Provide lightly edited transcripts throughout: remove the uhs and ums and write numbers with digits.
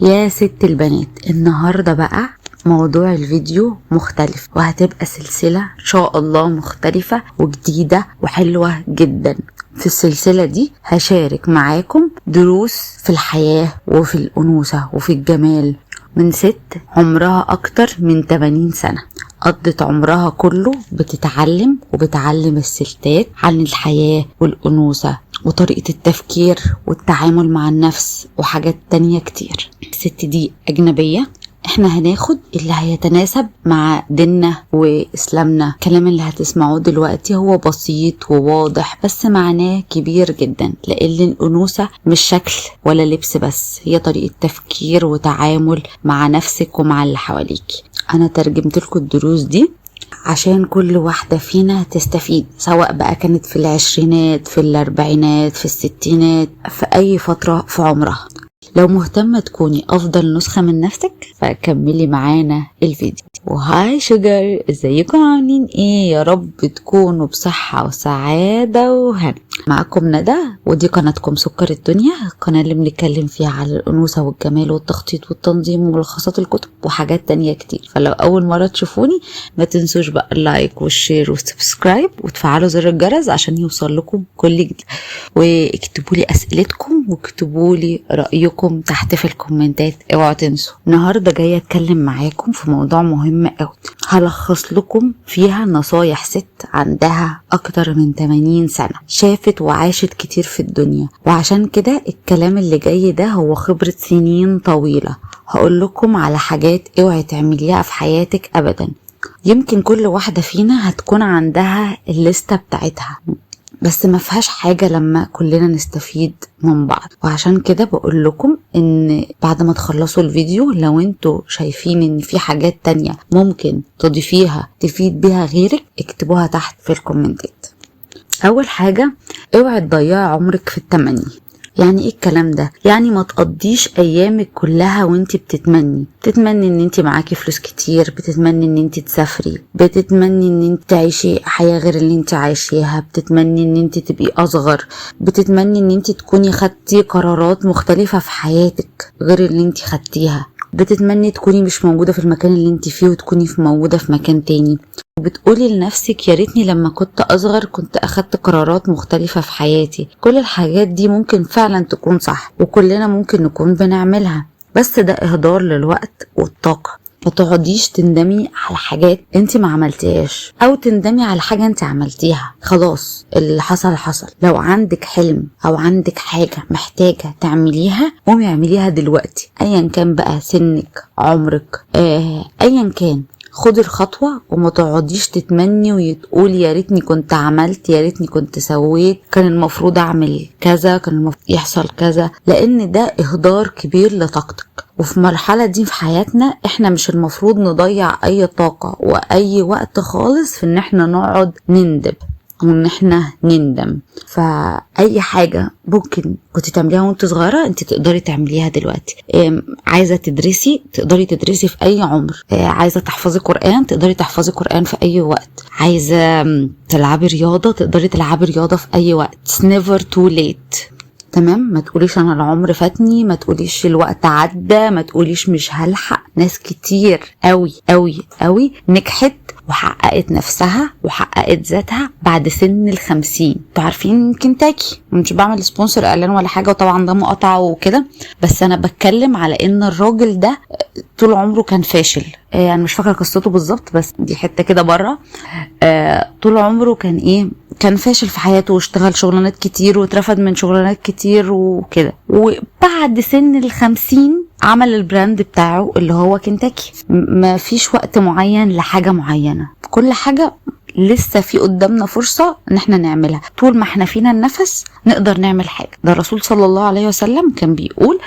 يا ست البنات، النهاردة بقى موضوع الفيديو مختلف، وهتبقى سلسلة ان شاء الله مختلفة وجديدة وحلوة جدا. في السلسلة دي هشارك معاكم دروس في الحياة وفي الأنوثة وفي الجمال من ست عمرها أكتر من 80 سنة، قضت عمرها كله بتتعلم الستات عن الحياة والأنوثة وطريقة التفكير والتعامل مع النفس وحاجات تانية كتير. الست دي أجنبية، احنا هناخد اللي هيتناسب مع ديننا وإسلامنا. الكلام اللي هتسمعوه دلوقتي هو بسيط وواضح بس معناه كبير جدا، لأن الأنوثة مش شكل ولا لبس بس، هي طريقة تفكير وتعامل مع نفسك ومع اللي حواليك. أنا ترجمت لكم الدروس دي عشان كل واحدة فينا تستفيد، سواء بقى كانت في العشرينات، في الأربعينات، في الستينات، في أي فترة في عمرها. لو مهتمة تكوني أفضل نسخة من نفسك فكملي معانا الفيديو. وهاي شجر، ازيكم عاملين ايه؟ يا رب تكونوا بصحة وسعادة وهنا. معكم ندى، ودي قناتكم سكر الدنيا، القناة اللي بنتكلم فيها على الأنوثة والجمال والتخطيط والتنظيم وملخصات الكتب وحاجات تانية كتير. فلو أول مرة تشوفوني ما تنسوش بقى اللايك والشير والسبسكرايب وتفعلوا زر الجرس عشان يوصل لكم كل جديد. واكتبوا لي أسئلتكم واكتبوا لي رأيكم تحت في الكومنتات، اوعوا تنسوا. النهاردة جاية اتكلم معاكم في موضوع مهم قوي، هلخص لكم فيها نصايح ست عندها اكتر من 80 سنة، شافت وعاشت كتير في الدنيا، وعشان كده الكلام اللي جاي ده هو خبرة سنين طويلة. هقول لكم على حاجات اوعي تعمليها في حياتك ابدا. يمكن كل واحدة فينا هتكون عندها الليستة بتاعتها، بس ما فيهاش حاجة لما كلنا نستفيد من بعض. وعشان كده بقول لكم ان بعد ما تخلصوا الفيديو لو انتوا شايفين ان في حاجات تانية ممكن تضيفيها تفيد بيها غيرك اكتبوها تحت في الكومنتات. اول حاجة، اوعي تضيعي عمرك في التمني. يعني ايه الكلام ده؟ يعني ما تقضيش ايامك كلها وانت بتتمني ان انت معاكي فلوس كتير، بتتمني ان انت تسافري، بتتمني ان انت تعيشي حياة غير اللي انت عايشيها، بتتمني ان انت تبقي اصغر، بتتمني ان انت تكوني خدتي قرارات مختلفة في حياتك غير اللي انت خدتيها، بتتمني تكوني مش موجودة في المكان اللي انت فيه وتكوني موجودة في مكان تاني، وبتقولي لنفسك يا ريتني لما كنت اصغر كنت اخدت قرارات مختلفة في حياتي. كل الحاجات دي ممكن فعلا تكون صح وكلنا ممكن نكون بنعملها، بس ده اهدار للوقت والطاقة. ما تقعديش تندمي على حاجات انت ما عملتيهاش او تندمي على حاجة انت عملتيها. خلاص اللي حصل حصل. لو عندك حلم او عندك حاجة محتاجة تعمليها قومي اعمليها دلوقتي، ايا كان بقى سنك، عمرك، ايا كان. خدي الخطوة وما تقعديش تتمني وتقولي يا ريتني كنت عملت، يا ريتني كنت سويت، كان المفروض اعمل كذا، كان المفروض يحصل كذا، لان ده اهدار كبير لطاقتك. وفي المرحلة دي في حياتنا احنا مش المفروض نضيع اي طاقة واي وقت خالص في ان احنا نقعد نندب وان احنا نندم. فاي حاجة ممكن كنت تعمليها وانت صغيرة انت تقدري تعمليها دلوقتي. عايزة تدرسي تقدري تدرسي في اي عمر، عايزة تحفظي قرآن تقدري تحفظي قرآن في اي وقت، عايزة تلعبي رياضة تقدري تلعبي رياضة في اي وقت. It's never too late. تمام؟ ما تقوليش انا العمر فاتني، ما تقوليش الوقت عدى، ما تقوليش مش هلحق. ناس كتير قوي قوي قوي نجحت وحققت نفسها وحققت ذاتها بعد سن 50. انتوا عارفين كنتاكي، مش بعمل سبونسر اعلان ولا حاجة وطبعا ده مقاطعة وكده، بس انا بتكلم على ان الراجل ده طول عمره كان فاشل. يعني مش فاكرة قصته بالظبط بس دي حتة كده بره. طول عمره كان فاشل في حياته واشتغل شغلانات كتير واترفد من شغلانات كتير وكده، وبعد سن 50 عمل البراند بتاعه اللي هو كنتاكي. ما فيش وقت معين لحاجة معينة، كل حاجة لسه في قدامنا فرصة ان احنا نعملها. طول ما احنا فينا النفس نقدر نعمل حاجة. ده الرسول صلى الله عليه وسلم كان بيقول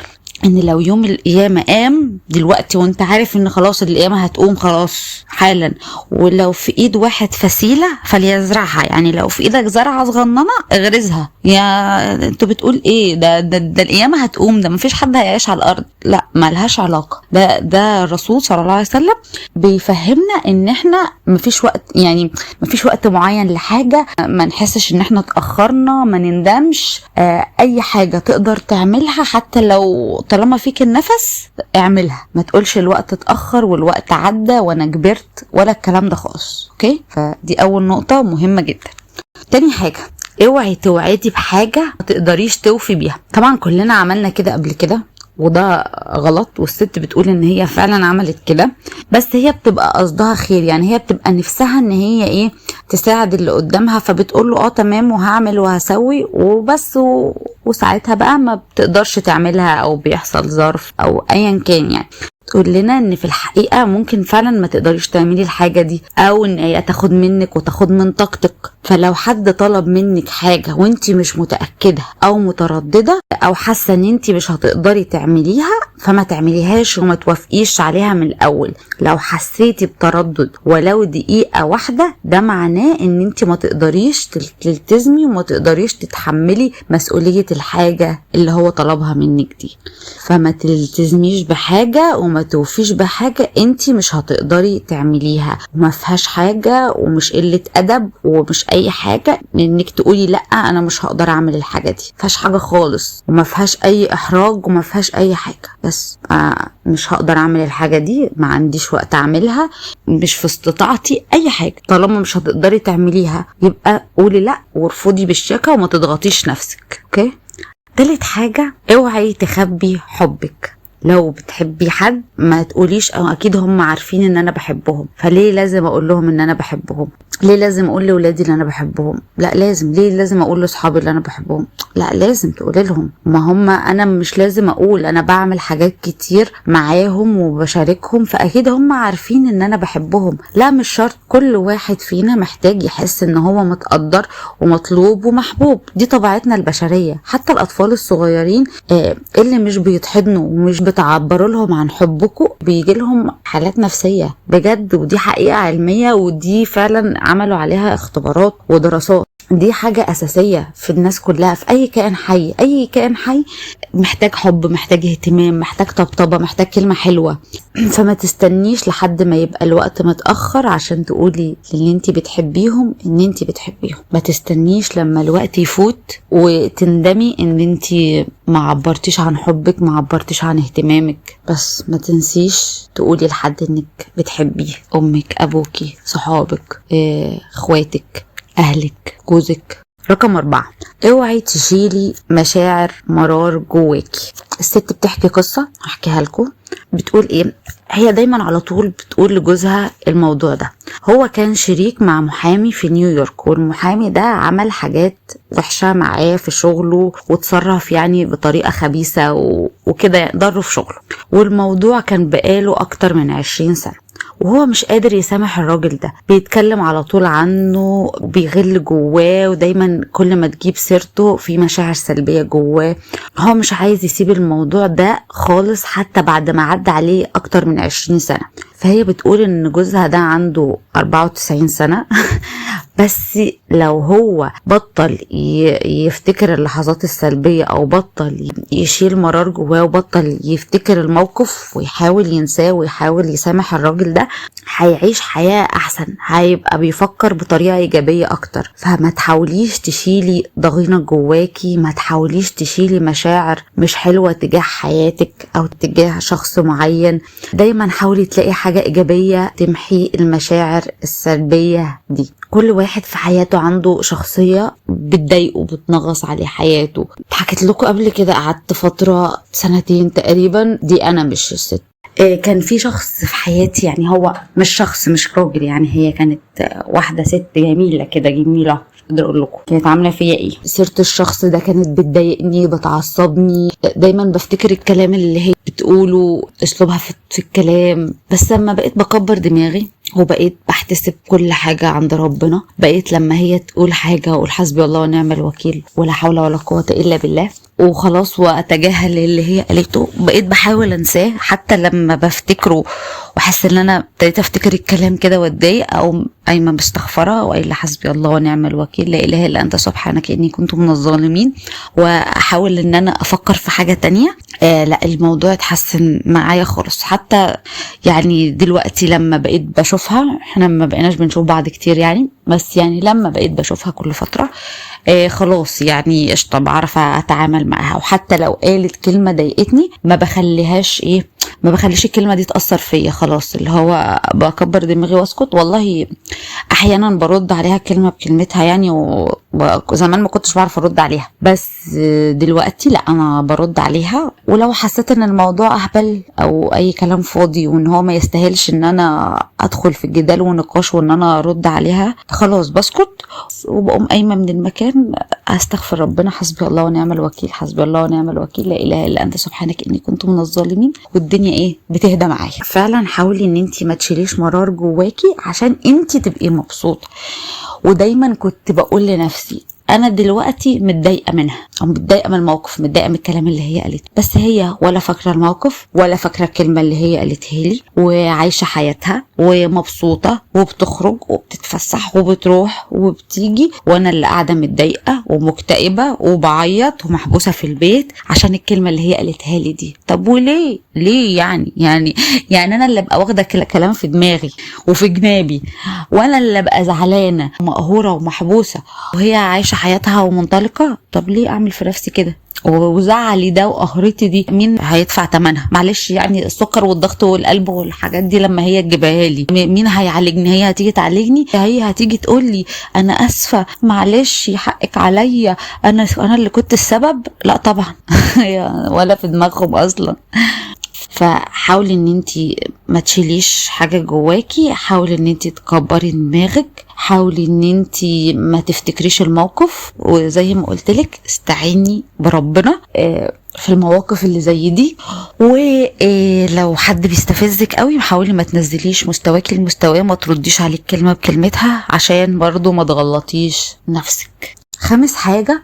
ان لو يوم القيامة قام دلوقتي وانت عارف ان خلاص القيامة هتقوم خلاص حالا، ولو في ايد واحد فسيلة فليزرعها، يعني لو في ايدك زرعة صغننة اغرزها. يا انتوا بتقول ايه؟ ده القيامة هتقوم، ده مفيش حد هيعيش على الارض. لا، ملهاش علاقة. ده الرسول صلى الله عليه وسلم بيفهمنا ان احنا مفيش وقت، يعني مفيش وقت معين لحاجة، ما نحسش ان احنا اتأخرنا، ما نندمش. اي حاجة تقدر تعملها حتى لو طالما فيك النفس اعملها، ما تقولش الوقت اتأخر والوقت عدى وانا كبرت ولا الكلام ده خالص. اوكي، فدي اول نقطة مهمة جدا. تاني حاجة، اوعي توعدي بحاجة ما تقدريش توفي بيها. طبعا كلنا عملنا كده قبل كده وده غلط، والست بتقول ان هي فعلا عملت كده، بس هي بتبقى قصدها خير، يعني هي بتبقى نفسها ان هي تساعد اللي قدامها، فبتقول له تمام وهعمل وهسوي وبس، وساعتها بقى ما بتقدرش تعملها او بيحصل ظرف او ايا كان. يعني تقول لنا ان في الحقيقة ممكن فعلا ما تقدريش تعملي الحاجة دي، او ان هي تاخد منك وتاخد من طاقتك. فلو حد طلب منك حاجة وانتي مش متأكدة او مترددة او حاسة ان انتي مش هتقدري تعمليها، فما تعمليهاش وما توافقيش عليها من الاول. لو حسيتي بتردد ولو دقيقة واحدة، ده معناه ان انتي ما تقدريش تلتزمي وما تقدريش تتحملي مسؤولية الحاجة اللي هو طلبها منك دي. فما تلتزميش بحاجة وما توفيش بحاجة انتي مش هتقدري تعمليها، وما فيهاش حاجة ومش قلة ادب ومش اي حاجة انك تقولي لا انا مش هقدر اعمل الحاجة دي. فيهاش حاجة خالص وما فيهاش اي احراج وما فيهاش اي حاجة، بس مش هقدر اعمل الحاجة دي، ما عنديش وقت اعملها، مش في استطاعتي اي حاجة. طالما مش هتقدري تعمليها يبقى قولي لا وارفضي بالشياكة وما تضغطيش نفسك. اوكي. تالت حاجة، اوعي تخبي حبك. لو بتحبي حد ما تقوليش اكيد هم عارفين ان انا بحبهم، فليه لازم اقول لهم ان انا بحبهم؟ ليه لازم اقول لاولادي ان انا بحبهم؟ لا لازم. ليه لازم اقول لاصحابي ان انا بحبهم؟ لا لازم تقولي لهم. ما هم انا مش لازم اقول، انا بعمل حاجات كتير معاهم وبشاركهم، فاكيد هم عارفين ان انا بحبهم. لا مش شرط. كل واحد فينا محتاج يحس ان هو متقدر ومطلوب ومحبوب، دي طبيعتنا البشرية. حتى الاطفال الصغيرين اللي مش بيتحضنوا ومش بتعبروا لهم عن حبكم بيجي لهم حالات نفسية بجد، ودي حقيقة علمية، ودي فعلا عملوا عليها اختبارات ودراسات. دي حاجة أساسية في الناس كلها، في أي كائن حي. أي كائن حي محتاج حب، محتاج اهتمام، محتاج طبطبة، محتاج كلمة حلوة. فما تستنيش لحد ما يبقى الوقت متأخر عشان تقولي للي انتي بتحبيهم ان انتي بتحبيهم. ما تستنيش لما الوقت يفوت وتندمي ان انتي ما عبرتيش عن حبك، ما عبرتيش عن اهتمامك. بس ما تنسيش تقولي لحد انك بتحبيه، امك، ابوكي، صحابك، اخواتك، اهلك، جوزك. رقم 4، اوعي تشيلي مشاعر مرار جواكي. الست بتحكي قصة هحكيها لكم. بتقول ايه؟ هي دايما على طول بتقول لجوزها الموضوع ده. هو كان شريك مع محامي في نيويورك، والمحامي ده عمل حاجات وحشة معاه في شغله وتصرف يعني بطريقة خبيثة وكده ضره في شغله، والموضوع كان بقاله اكتر من 20 سنة وهو مش قادر يسامح الراجل ده. بيتكلم على طول عنه وبيغل جواه، ودايما كل ما تجيب سيرته في مشاعر سلبية جواه. هو مش عايز يسيب الموضوع ده خالص حتى بعد ما عدى عليه اكتر من 20 سنة. فهي بتقول ان جوزها ده عنده 94 سنة بس لو هو بطل يفتكر اللحظات السلبية او بطل يشيل مرار جواه وبطل يفتكر الموقف ويحاول ينساه ويحاول يسامح الراجل ده، هيعيش حياة احسن، هيبقى بيفكر بطريقة ايجابية اكتر. فما تحاوليش تشيلي ضغينة جواكي، ما تحاوليش تشيلي مشاعر مش حلوة تجاه حياتك او تجاه شخص معين. دايما حاولي تلاقي حاجة ايجابية تمحي المشاعر السلبية دي. كل واحد في حياته عنده شخصية بتضايقه بتنغص عليه حياته. حكيت لكم قبل كده قعدت فترة 2 تقريبا، دي انا مش الست. كان في شخص في حياتي، يعني هو مش شخص، مش راجل، يعني هي كانت واحدة ست جميلة كده، جميلة اقدر اقول لكم كانت عامله فيا ايه. سيره الشخص ده كانت بتضايقني، بتعصبني، دايما بفتكر الكلام اللي هي بتقوله، اسلوبها في الكلام. بس لما بقيت بكبر دماغي وبقيت بحتسب كل حاجه عند ربنا، بقيت لما هي تقول حاجه اقول حسبي الله ونعم الوكيل ولا حول ولا قوه الا بالله وخلاص، واتجاهل اللي هي قالته. بقيت بحاول انساه حتى لما بفتكره وحس ان انا ابتديت افتكر الكلام كده واتضايق، او قايمه مستغفره وقايله حسبي الله ونعم الوكيل لا اله الا انت سبحانك اني كنت من الظالمين، واحاول ان انا افكر في حاجه تانية. لا الموضوع اتحسن معايا خالص. حتى يعني دلوقتي لما بقيت بشوفها، احنا ما بقيناش بنشوف بعض كتير يعني، بس يعني لما بقيت بشوفها كل فترة خلاص يعني قشطة بعرف اتعامل معاها. وحتى لو قالت كلمة ضايقتني ما بخليش الكلمة دي تأثر فيا، خلاص اللي هو بكبر دماغي واسكت. والله احيانا برد عليها كلمة بكلمتها يعني، وزمان ما كنتش بعرف ارد عليها، بس دلوقتي لا انا برد عليها. ولو حسيت ان الموضوع اهبل او اي كلام فاضي وان هو ما يستاهلش ان انا ادخل في الجدال ونقاش وان انا ارد عليها، خلاص بسكت وبقوم قايمة من المكان استغفر ربنا، حسبي الله ونعم الوكيل، حسبي الله ونعم الوكيل، لا اله الا انت سبحانك اني كنت من الظالمين، والدنيا بتهدى معايا. فعلا حاولي ان انتي ما تشيليش مرار جواكي عشان انتي تبقي مبسوطة. ودايما كنت بقول لنفسي انا دلوقتي متضايقه منها او متضايقه من الموقف، متضايقه من الكلام اللي هي قالته، بس هي ولا فاكره الموقف ولا فاكره الكلمه اللي هي قالتها لي، وعايشه حياتها ومبسوطه وبتخرج وبتتفسح وبتروح وبتيجي، وانا اللي قاعده متضايقه ومكتئبه وبعيط ومحبوسه في البيت عشان الكلمه اللي هي قالتها لي دي. طب وليه يعني انا اللي ابقى واخده كلام في دماغي وفي جنابي، وانا اللي ابقى زعلانه ومقهوره ومحبوسه وهي عايشه حياتها ومنطلقه؟ طب ليه اعمل في نفسي كده؟ وزعلي ده وقهرتي دي مين هيدفع ثمنها؟ معلش يعني السكر والضغط والقلب والحاجات دي لما هي تجيبها لي مين هيعالجني؟ هي هتيجي تعالجني؟ هي هتيجي تقول لي انا اسفه معلش حقك عليا انا اللي كنت السبب؟ لا طبعا ولا في دماغهم اصلا. فحاولي ان انتي ما تشيليش حاجة جواكي، حاولي ان انتي تكبري دماغك، حاولي ان انتي ما تفتكريش الموقف، وزي ما قلتلك استعيني بربنا في المواقف اللي زي دي. ولو حد بيستفزك قوي حاولي ما تنزليش مستواكي لمستواه، ما ترديش عليه كلمة بكلمتها عشان برضو ما تغلطيش نفسك. 5 حاجة،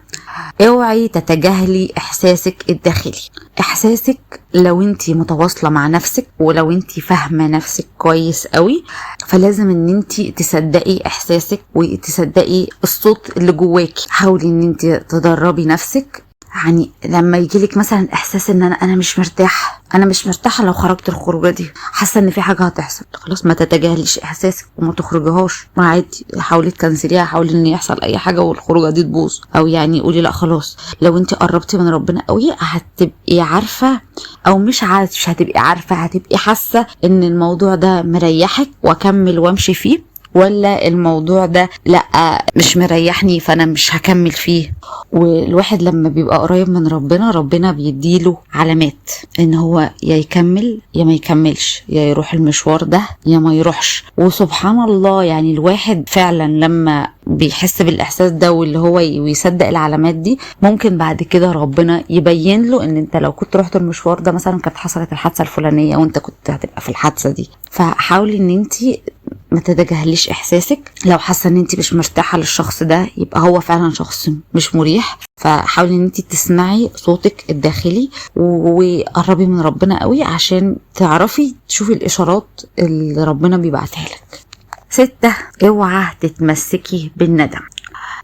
اوعي تتجاهلي احساسك الداخلي. احساسك لو انتي متواصلة مع نفسك ولو انتي فاهمة نفسك كويس قوي، فلازم ان انتي تصدقي احساسك وتصدقي الصوت اللي جواكي. حاولي ان انتي تدربي نفسك. يعني لما يجيلك مثلا احساس ان انا مش مرتاحه لو خرجت الخروجه دي، حاسه ان في حاجه هتحصل، خلاص ما تتجاهليش احساسك وما تخرجيهاش، ما عادي، حاولي تكنسليها، حاولي ان يحصل اي حاجه والخروجه دي تبوظ، او يعني قولي لا خلاص. لو انت قربتي من ربنا قوي هتبقي عارفه، او مش هتبقي عارفه، هتبقي حاسه ان الموضوع ده مريحك واكمل وامشي فيه، ولا الموضوع ده لا مش مريحني فانا مش هكمل فيه. والواحد لما بيبقى قريب من ربنا بيديله علامات ان هو يا يكمل يا ما يكملش، يا يروح المشوار ده يا ما يروحش. وسبحان الله يعني الواحد فعلا لما بيحس بالاحساس ده واللي هو ويصدق العلامات دي، ممكن بعد كده ربنا يبين له ان انت لو كنت رحت المشوار ده مثلا كانت حصلت الحادثه الفلانيه وانت كنت هتبقى في الحادثه دي. فحاولي ان انت ما تتجاهليش احساسك. لو حاسه ان انت مش مرتاحه للشخص ده يبقى هو فعلا شخص مش مريح، فحاولي ان انت تسمعي صوتك الداخلي وقربي من ربنا قوي عشان تعرفي تشوفي الاشارات اللي ربنا بيبعتها لك. 6، اوعى تتمسكي بالندم.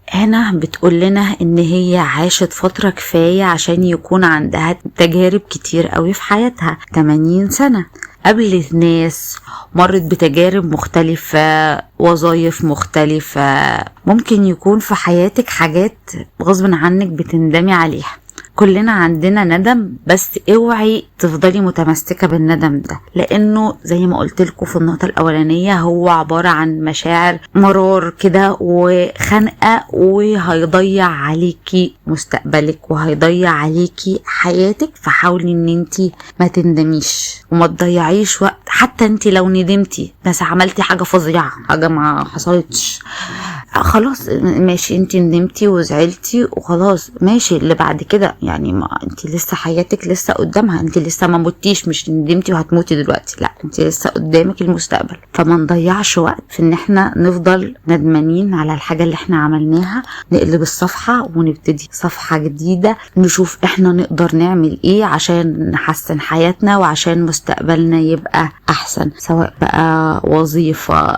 هنا بتقول لنا ان هي عاشت فترة كفاية عشان يكون عندها تجارب كتير قوي في حياتها، 80 سنة، قابلت ناس، مرت بتجارب مختلفة، وظائف مختلفة، ممكن يكون في حياتك حاجات غصب عنك بتندمي عليها. كلنا عندنا ندم، بس اوعي تفضلي متمسكة بالندم ده، لانه زي ما قلت لكم في النقطة الاولانية هو عبارة عن مشاعر مرار كده وخنقة، وهيضيع عليكي مستقبلك وهيضيع عليكي حياتك. فحاولي ان انتي ما تندميش وما تضيعيش وقت. حتى انتي لو ندمتي بس عملتي حاجة فظيعة، حاجة ما حصلتش، خلاص ماشي، انتي ندمتي وزعلتي وخلاص ماشي، اللي بعد كده يعني ما انتي لسه حياتك لسه قدامها، انتي لسه ما متيش، مش ندمتي وهتموتي دلوقتي، لا انتي لسه قدامك المستقبل. فما نضيعش وقت في ان احنا نفضل ندمانين على الحاجة اللي احنا عملناها. نقلب الصفحة ونبتدي صفحة جديدة، نشوف احنا نقدر نعمل ايه عشان نحسن حياتنا وعشان مستقبلنا يبقى احسن، سواء بقى وظيفة،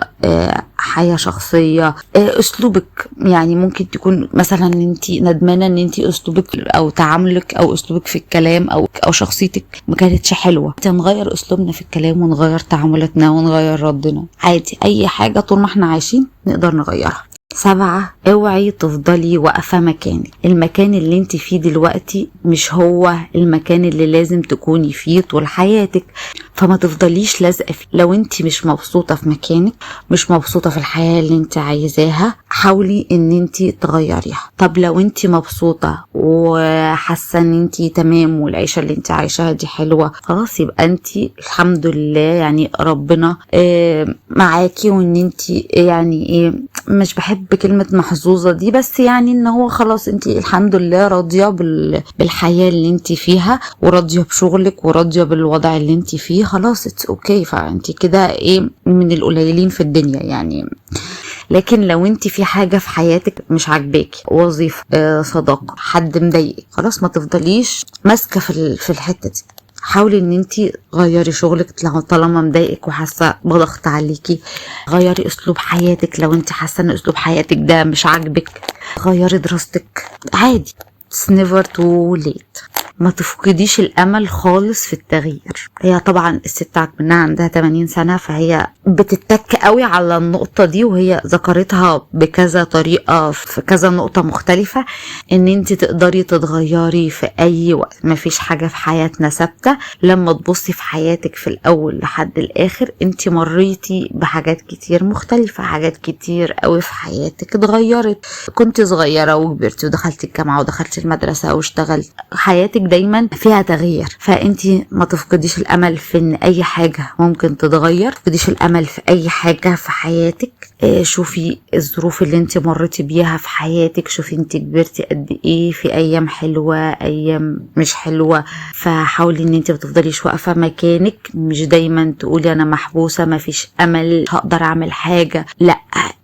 حياة شخصية، اسلوبك. يعني ممكن تكون مثلا انتي ندمانة ان انتي اسلوبك او تعاملك او اسلوبك في الكلام او شخصيتك ما كانتش حلوة، نغير اسلوبنا في الكلام ونغير تعاملاتنا ونغير ردنا، عادي، اي حاجة طول ما احنا عايشين نقدر نغيرها. 7. اوعي تفضلي واقفة مكانك. المكان اللي انت فيه دلوقتي مش هو المكان اللي لازم تكوني فيه طول حياتك، فما تفضليش لازقة فيه. لو انت مش مبسوطة في مكانك، مش مبسوطة في الحياة اللي انت عايزاها، حاولي ان انت تغيريها. طب لو انت مبسوطة وحاسة ان انت تمام والعيشة اللي انت عايشاها دي حلوة، خلاص يبقى انت الحمد لله، يعني ربنا معاكي، وان انت يعني مش بحب كلمة محظوظة دي، بس يعني ان هو خلاص انت الحمد لله راضية بالحياة اللي انت فيها، وراضية بشغلك، وراضية بالوضع اللي انت فيه، خلاص اتس اوكي. فانت كده من القليلين في الدنيا يعني. لكن لو انت في حاجة في حياتك مش عاجباكي، وظيفة، صداقة، حد مضايقك، خلاص ما تفضليش ماسكة في الحتة دي. حاولي ان انت غيري شغلك طالما مضايقك وحاسه بضغط عليكي. غيري اسلوب حياتك لو انت حاسه ان اسلوب حياتك ده مش عاجبك. غيري دراستك عادي. It's never too late. ما تفقديش الامل خالص في التغيير. هي طبعا الست منها عندها 80 سنة، فهي بتتك قوي على النقطة دي، وهي ذكرتها بكذا طريقة في كذا نقطة مختلفة، ان انت تقدري تتغيري في اي وقت. ما فيش حاجة في حياتنا ثابتة. لما تبصي في حياتك في الاول لحد الاخر، انت مريتي بحاجات كتير مختلفة، حاجات كتير قوي في حياتك اتغيرت. كنت صغيرة وكبرتي ودخلتي الجامعة ودخلتي المدرسة واشتغلت. حياتك دايما فيها تغيير، فانتي ما تفقديش الامل في ان اي حاجة ممكن تتغير. تفقديش الامل في اي حاجة في حياتك. شوفي الظروف اللي انتي مريتي بيها في حياتك، شوفي انتي كبرتي قد ايه، في ايام حلوة ايام مش حلوة. فحاولي ان انتي ما تفضليش واقفة مكانك. مش دايما تقولي انا محبوسة، ما فيش امل، هقدر اعمل حاجة. لا،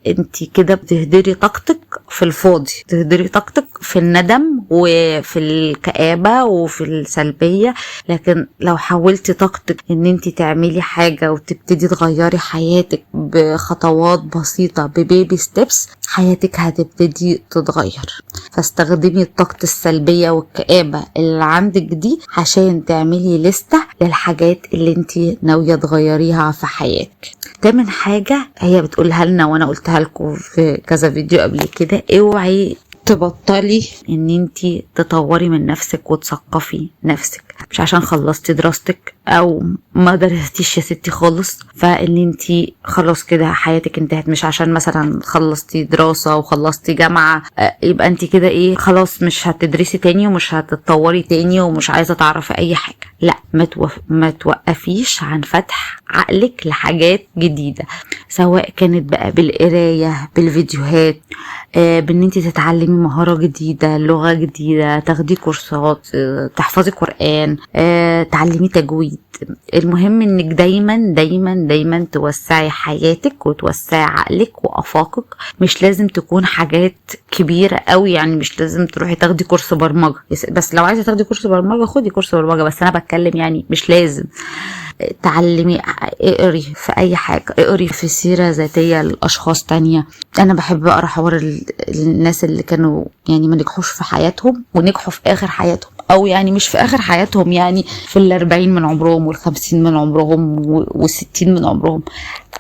انتي كده بتهدري طاقتك في الفاضي، تهدري طاقتك في الندم وفي الكآبة وفي السلبية. لكن لو حاولتي طاقتك ان انتي تعملي حاجة وتبتدي تغيري حياتك بخطوات بسيطة، ببيبي ستيبس، حياتك هتبتدي تتغير. فاستخدمي الطاقة السلبية والكآبة اللي عندك دي عشان تعملي لستة للحاجات اللي انتي ناوية تغيريها في حياتك. تامن حاجة هي بتقولها لنا، وانا قلتها لكم في كذا فيديو قبل كده: اوعي تبطلي ان انتي تطوري من نفسك وتثقفي نفسك. مش عشان خلصتي دراستك او ما درستيش يا ستي خالص فان انتي خلاص كده حياتك انتهت. مش عشان مثلا خلصتي دراسة وخلصتي جامعة يبقى انتي كده خلاص مش هتدرسي تاني ومش هتتطوري تاني ومش عايزة تعرفي اي حاجة. لا، ما توقفيش عن فتح عقلك لحاجات جديدة، سواء كانت بقى بالقراية، بالفيديوهات، بان انتي تتعلمي مهارة جديدة، لغة جديدة، تاخدي كورسات، تحفظي قرآن، تعلمي تجويد. المهم انك دايما دايما دايما توسعي حياتك وتوسعي عقلك وافاقك. مش لازم تكون حاجات كبيرة قوي، يعني مش لازم تروحي تاخدي كورس برمجة، بس لو عايزة تاخدي كورس برمجة خدي كورس برمجة، بس انا بتكلم يعني مش لازم. تعلمي، اقري في اي حاجة، اقري في سيرة ذاتية لاشخاص تانية. انا بحب اقرا حوار الناس اللي كانوا يعني ما نجحوش في حياتهم ونجحوا في اخر حياتهم، او يعني مش في اخر حياتهم، يعني في 40 من عمرهم وال50 من عمرهم وال60 من عمرهم.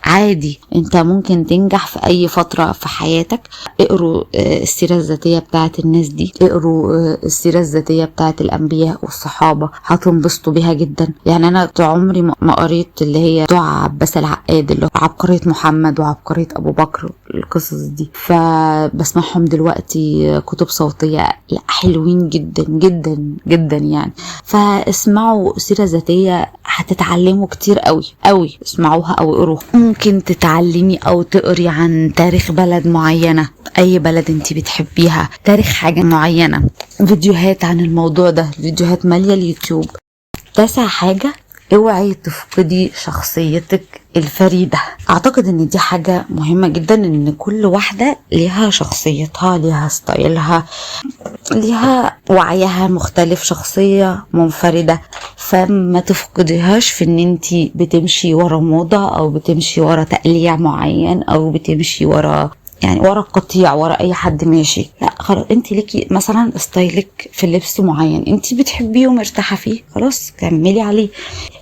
عادي، انت ممكن تنجح في اي فترة في حياتك. اقروا السيرة الذاتية بتاعت الناس دي، اقروا السيرة الذاتية بتاعت الانبياء والصحابة، هتنبسطوا بيها جدا. يعني انا طول عمري ما قريت اللي هي بتوع عباس العقاد، اللي هو عبقرية محمد وعبقرية ابو بكر، القصص دي، فبسمعهم دلوقتي كتب صوتية، لا حلوين جدا جدا جدا يعني. فاسمعوا سيرة ذاتية، هتتعلموا كتير قوي قوي. اسمعوها او اقروها. ممكن تتعلمي او تقري عن تاريخ بلد معينة، اي بلد انتي بتحبيها، تاريخ حاجة معينة، فيديوهات عن الموضوع ده، فيديوهات مالية اليوتيوب. 9 حاجة: اوعي تفقدي شخصيتك الفريدة. اعتقد ان دي حاجة مهمة جدا، ان كل واحدة ليها شخصيتها، ليها ستايلها، ليها وعيها مختلف، شخصية منفردة. فما تفقديهاش في ان انتي بتمشي ورا موضة او بتمشي ورا تقليع معين او بتمشي ورا قطيع، ورا اي حد ماشي. لا خلاص، انت ليكي مثلا ستايلك في اللبس معين انت بتحبيه ومرتاحه فيه، خلاص كملي عليه.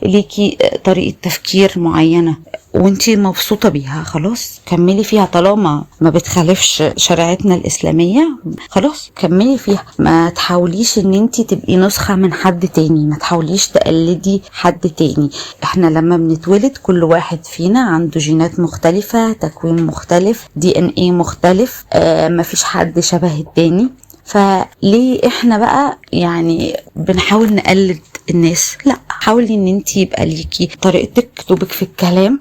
ليكي طريقه تفكير معينه، وانتي مبسوطة بيها خلاص كملي فيها، طالما ما بتخالفش شريعتنا الإسلامية خلاص كملي فيها. ما تحاوليش ان انتي تبقي نسخة من حد تاني، ما تحاوليش تقلدي حد تاني. احنا لما بنتولد كل واحد فينا عنده جينات مختلفة، تكوين مختلف، DNA مختلف، مفيش حد شبه التاني. فليه احنا بقى يعني بنحاول نقلد الناس؟ لا، حاولي ان انت يبقى ليكي طريقتك، اسلوبك في الكلام،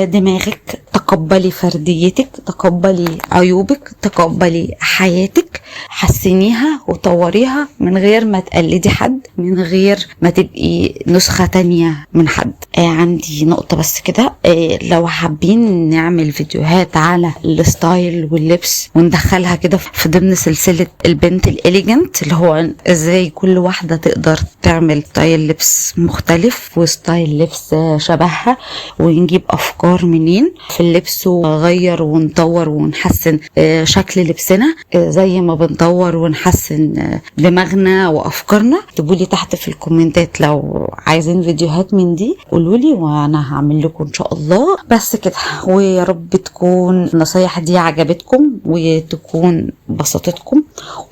دماغك، تقبلي فرديتك، تقبلي عيوبك، تقبلي حياتك، حسنيها وطوريها من غير ما تقلدي حد، من غير ما تبقي نسخة تانية من حد. عندي نقطة بس كده، لو حابين نعمل فيديوهات على الستايل واللبس وندخلها كده في ضمن سلسلة البنت الإليجنت، اللي هو ازاي كل واحدة تقدر تعمل ستايل لبس مختلف وستايل لبس شبهها، ونجيب أفكار منين في اللبس ونغير ونطور ونحسن شكل لبسنا زي ما بنطور ونحسن دماغنا وأفكارنا. اكتبولي تحت في الكومنتات لو عايزين فيديوهات من دي، قولولي وانا هعمل لكم ان شاء الله. بس كده، ويا رب تكون النصايح دي عجبتكم وتكون بسطتكم،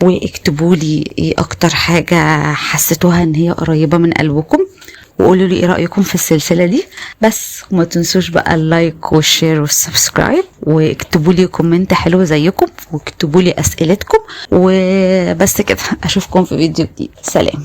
واكتبولي ايه اكتر حاجة حسيتوها ان هي قريبة من قلبكم، وقولوا لي ايه رأيكم في السلسلة دي. بس وما تنسوش بقى اللايك والشير والسبسكرايب، واكتبوا لي كومنت حلو زيكم، واكتبوا لي اسئلتكم، وبس كده. اشوفكم في فيديو جديد. سلام.